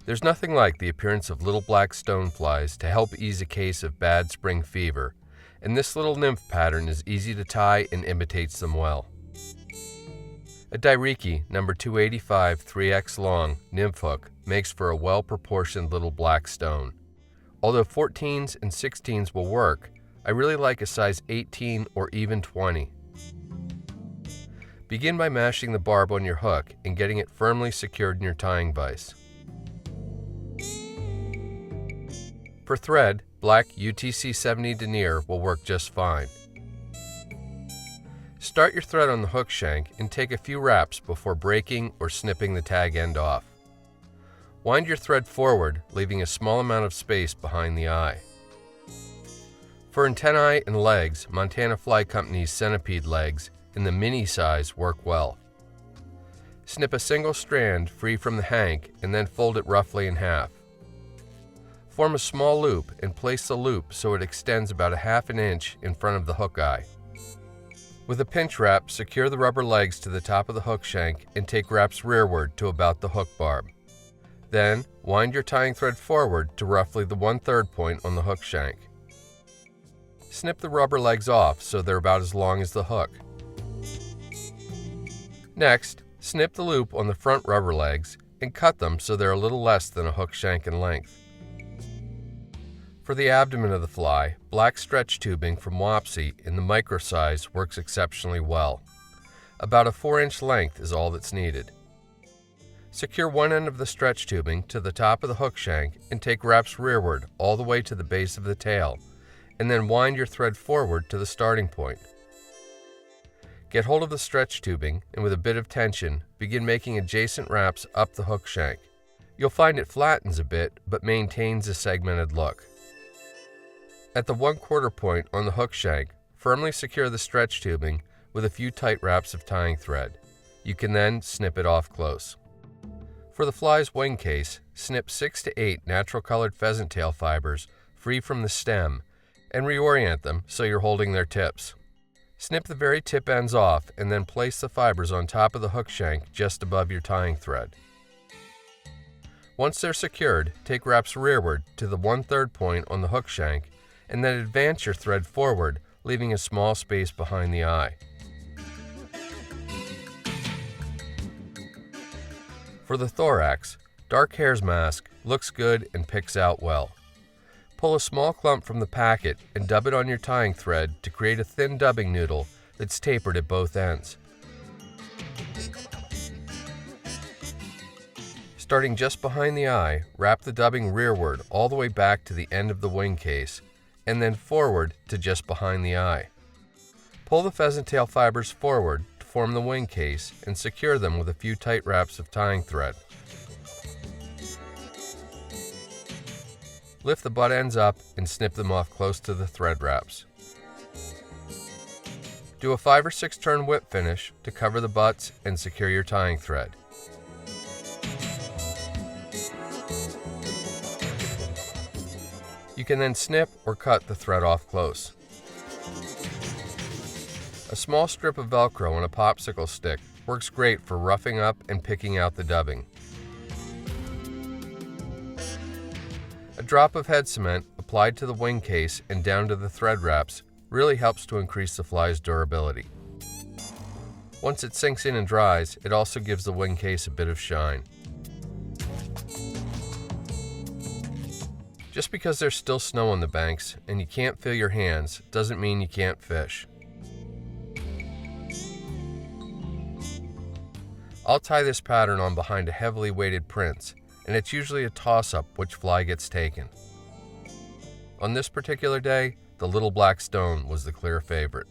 There's nothing like the appearance of little black stoneflies to help ease a case of bad spring fever, and this little nymph pattern is easy to tie and imitates them well. A Dai-Riki number 285 3x long nymph hook makes for a well-proportioned little black stone. Although 14s and 16s will work, I really like a size 18 or even 20. Begin by mashing the barb on your hook and getting it firmly secured in your tying vise. For thread, black UTC 70 Denier will work just fine. Start your thread on the hook shank and take a few wraps before breaking or snipping the tag end off. Wind your thread forward, leaving a small amount of space behind the eye. For antennae and legs, Montana Fly Company's Centipede Legs in the mini size work well. Snip a single strand free from the hank and then fold it roughly in half. Form a small loop and place the loop so it extends about 1/2 inch in front of the hook eye. With a pinch wrap, secure the rubber legs to the top of the hook shank and take wraps rearward to about the hook barb. Then, wind your tying thread forward to roughly the 1/3 point on the hook shank. Snip the rubber legs off so they're about as long as the hook. Next, snip the loop on the front rubber legs and cut them so they're a little less than a hook shank in length. For the abdomen of the fly, black stretch tubing from Wapsi in the micro size works exceptionally well. About a 4-inch length is all that's needed. Secure one end of the stretch tubing to the top of the hook shank and take wraps rearward all the way to the base of the tail, and then wind your thread forward to the starting point. Get hold of the stretch tubing and with a bit of tension, begin making adjacent wraps up the hook shank. You'll find it flattens a bit, but maintains a segmented look. At the 1/4 point on the hook shank, firmly secure the stretch tubing with a few tight wraps of tying thread. You can then snip it off close. For the fly's wing case, snip 6 to 8 natural colored pheasant-tail fibers free from the stem and reorient them so you're holding their tips. Snip the very tip ends off and then place the fibers on top of the hook shank just above your tying thread. Once they're secured, take wraps rearward to the 1/3 point on the hook shank and then advance your thread forward, leaving a small space behind the eye. For the thorax, dark hare's mask looks good and picks out well. Pull a small clump from the packet and dub it on your tying thread to create a thin dubbing noodle that's tapered at both ends. Starting just behind the eye, wrap the dubbing rearward all the way back to the end of the wing case, and then forward to just behind the eye. Pull the pheasant tail fibers forward to form the wing case and secure them with a few tight wraps of tying thread. Lift the butt ends up and snip them off close to the thread wraps. Do a 5 or 6 turn whip finish to cover the butts and secure your tying thread. You can then snip or cut the thread off close. A small strip of Velcro on a popsicle stick works great for roughing up and picking out the dubbing. A drop of head cement applied to the wing case and down to the thread wraps really helps to increase the fly's durability. Once it sinks in and dries, it also gives the wing case a bit of shine. Just because there's still snow on the banks and you can't feel your hands doesn't mean you can't fish. I'll tie this pattern on behind a heavily weighted prince, and it's usually a toss-up which fly gets taken. On this particular day, the little black stone was the clear favorite.